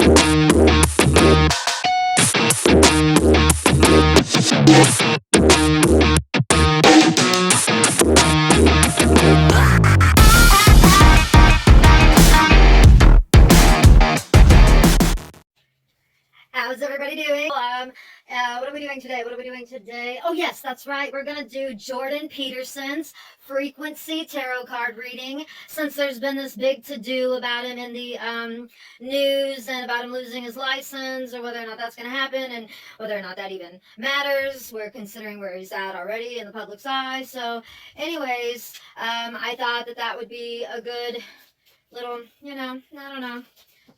How's everybody doing? What are we doing today? Oh, yes, that's right. We're going to do Jordan Peterson's frequency tarot card reading. Since there's been this big to-do about him in the news and about him losing his license or whether or not that's going to happen and whether or not that even matters. We're considering where he's at already in the public's eye. So anyways, I thought that would be a good little, I don't know,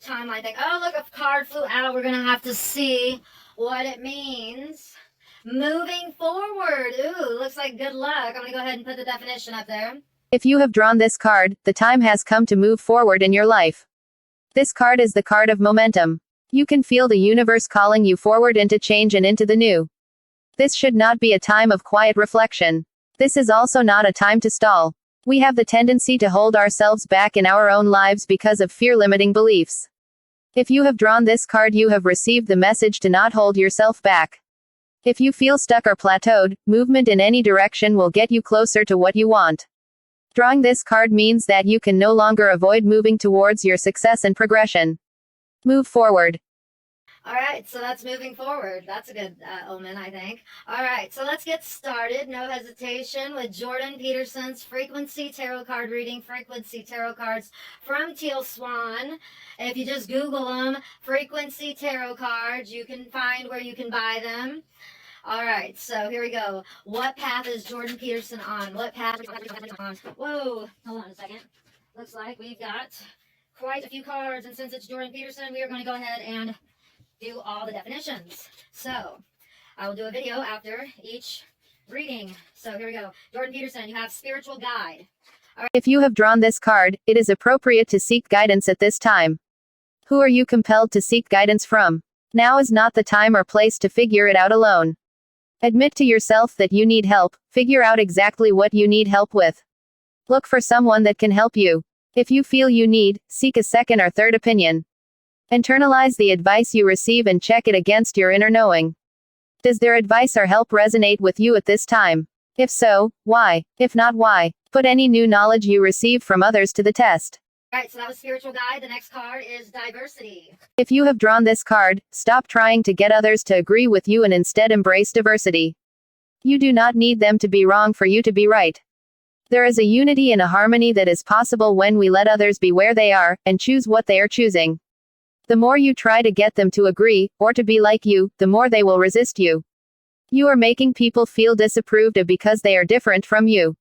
timeline thing. Oh, look, a card flew out. We're going to have to see what it means. Moving forward. Ooh, looks like good luck. I'm going to go ahead and put the definition up there. If you have drawn this card, the time has come to move forward in your life. This card is the card of momentum. You can feel the universe calling you forward into change and into the new. This should not be a time of quiet reflection. This is also not a time to stall. We have the tendency to hold ourselves back in our own lives because of fear-limiting beliefs. If you have drawn this card, you have received the message to not hold yourself back. If you feel stuck or plateaued, movement in any direction will get you closer to what you want. Drawing this card means that you can no longer avoid moving towards your success and progression. Move forward. All right, so that's moving forward. That's a good omen, I think. All right, so let's get started. No hesitation with Jordan Peterson's Frequency Tarot Card Reading. Frequency Tarot Cards from Teal Swan. If you just Google them, Frequency Tarot Cards, you can find where you can buy them. All right, so here we go. What path is Jordan Peterson on? What path is Jordan Peterson on? Whoa, hold on a second. Looks like we've got quite a few cards, and since it's Jordan Peterson, we are going to go ahead and do all the definitions. So I will do a video after each reading. So here we go. Jordan Peterson, you have spiritual guide. All right. If you have drawn this card, it is appropriate to seek guidance at this time. Who are you compelled to seek guidance from? Now is not the time or place to figure it out alone. Admit to yourself that you need help. Figure out exactly what you need help with. Look for someone that can help you. If you feel you need, seek a second or third opinion. Internalize the advice you receive and check it against your inner knowing. Does their advice or help resonate with you at this time? If so, why? If not, why? Put any new knowledge you receive from others to the test. All right, so that was spiritual guide. The next card is diversity. If you have drawn this card, stop trying to get others to agree with you and instead embrace diversity. You do not need them to be wrong for you to be right. There is a unity and a harmony that is possible when we let others be where they are, and choose what they are choosing. The more you try to get them to agree, or to be like you, the more they will resist you. You are making people feel disapproved of because they are different from you.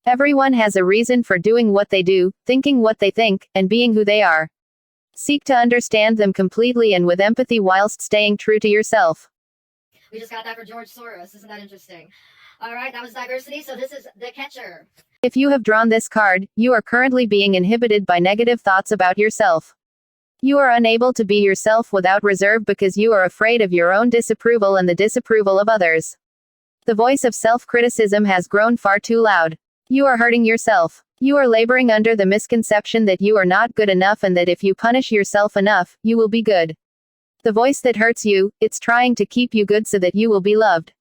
Everyone has a reason for doing what they do, thinking what they think, and being who they are. Seek to understand them completely and with empathy whilst staying true to yourself. We just got that for George Soros. Isn't that interesting? All right, that was diversity. So this is the catcher. If you have drawn this card, you are currently being inhibited by negative thoughts about yourself. You are unable to be yourself without reserve because you are afraid of your own disapproval and the disapproval of others. The voice of self-criticism has grown far too loud. You are hurting yourself. You are laboring under the misconception that you are not good enough and that if you punish yourself enough, you will be good. The voice that hurts you, it's trying to keep you good so that you will be loved.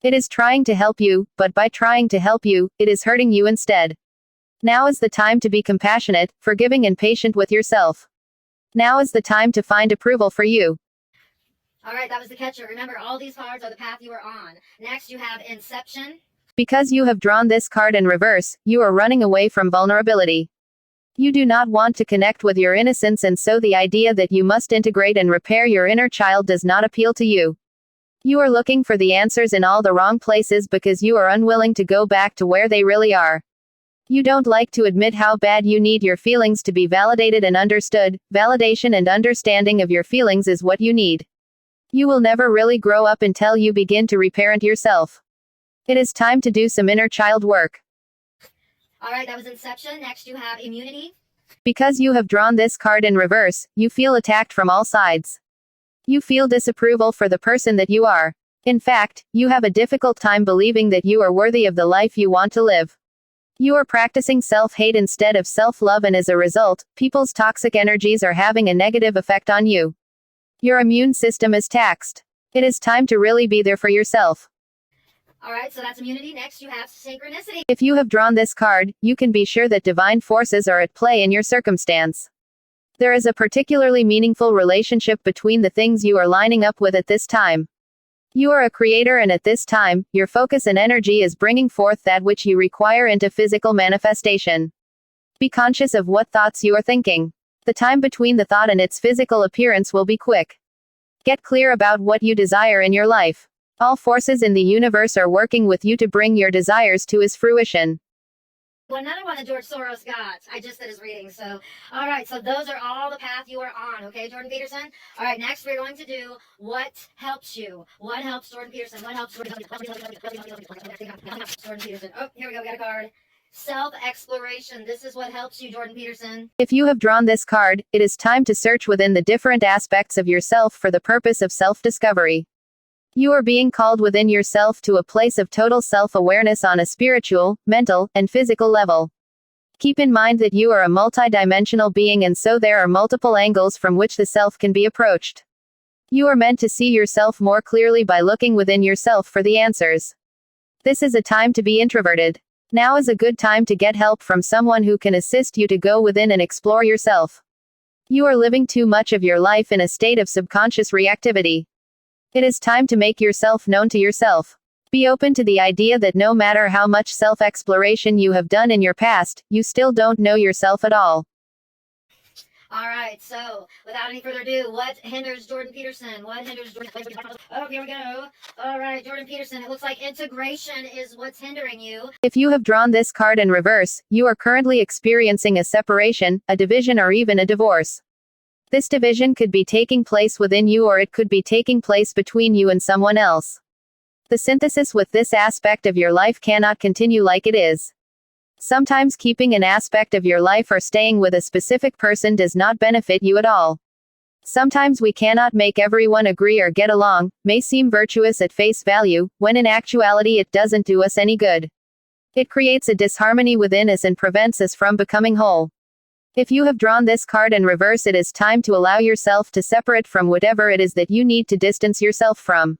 It is trying to help you, but by trying to help you, it is hurting you instead. Now is the time to be compassionate, forgiving and patient with yourself. Now is the time to find approval for you. All right, that was the catcher. Remember, all these cards are the path you are on. Next, you have Inception. Because you have drawn this card in reverse, you are running away from vulnerability. You do not want to connect with your innocence, and so the idea that you must integrate and repair your inner child does not appeal to you. You are looking for the answers in all the wrong places because you are unwilling to go back to where they really are. You don't like to admit how bad you need your feelings to be validated and understood. Validation and understanding of your feelings is what you need. You will never really grow up until you begin to reparent yourself. It is time to do some inner child work. All right, that was Inception. Next, you have Immunity. Because you have drawn this card in reverse, you feel attacked from all sides. You feel disapproval for the person that you are. In fact, you have a difficult time believing that you are worthy of the life you want to live. You are practicing self-hate instead of self-love, and as a result, people's toxic energies are having a negative effect on you. Your immune system is taxed. It is time to really be there for yourself. All right, so that's immunity. Next, you have synchronicity. If you have drawn this card, you can be sure that divine forces are at play in your circumstance. There is a particularly meaningful relationship between the things you are lining up with at this time. You are a creator, and at this time, your focus and energy is bringing forth that which you require into physical manifestation. Be conscious of what thoughts you are thinking. The time between the thought and its physical appearance will be quick. Get clear about what you desire in your life. All forces in the universe are working with you to bring your desires to its fruition. Well, another one that George Soros got. I just did his reading. So, all right. So those are all the path you are on. Okay, Jordan Peterson. All right. Next, we're going to do what helps you. What helps Jordan Peterson? What helps Jordan Peterson? Oh, here we go. We got a card. Self-exploration. This is what helps you, Jordan Peterson. If you have drawn this card, it is time to search within the different aspects of yourself for the purpose of self-discovery. You are being called within yourself to a place of total self-awareness on a spiritual, mental, and physical level. Keep in mind that you are a multidimensional being, and so there are multiple angles from which the self can be approached. You are meant to see yourself more clearly by looking within yourself for the answers. This is a time to be introverted. Now is a good time to get help from someone who can assist you to go within and explore yourself. You are living too much of your life in a state of subconscious reactivity. It is time to make yourself known to yourself. Be open to the idea that no matter how much self-exploration you have done in your past, you still don't know yourself at all. All right, so without any further ado, what hinders Jordan Peterson? What hinders Jordan Peterson? Oh, here we go. All right, Jordan Peterson, it looks like integration is what's hindering you. If you have drawn this card in reverse, you are currently experiencing a separation, a division, or even a divorce. This division could be taking place within you, or it could be taking place between you and someone else. The synthesis with this aspect of your life cannot continue like it is. Sometimes keeping an aspect of your life or staying with a specific person does not benefit you at all. Sometimes we cannot make everyone agree or get along, may seem virtuous at face value, when in actuality it doesn't do us any good. It creates a disharmony within us and prevents us from becoming whole. If you have drawn this card in reverse, it is time to allow yourself to separate from whatever it is that you need to distance yourself from.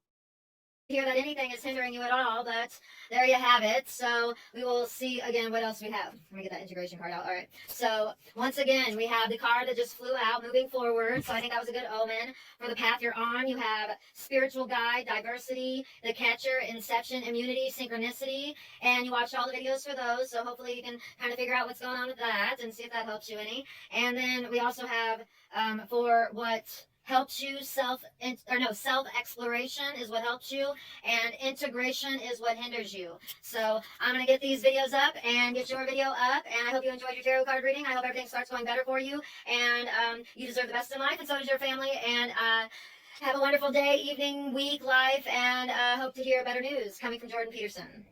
Hear that anything is hindering you at all, but there you have it. So we will see again what else we have. Let me get that integration card out. All right. So once again, we have the card that just flew out, moving forward. So I think that was a good omen for the path you're on. You have spiritual guide, diversity, the catcher, inception, immunity, synchronicity, and you watched all the videos for those. So hopefully you can kind of figure out what's going on with that and see if that helps you any. And then we also have for what helps you self-exploration is what helps you, and integration is what hinders you. So I'm going to get these videos up and get your video up, and I hope you enjoyed your tarot card reading. I hope everything starts going better for you, and you deserve the best in life, and so does your family, and have a wonderful day, evening, week, life, and hope to hear better news coming from Jordan Peterson.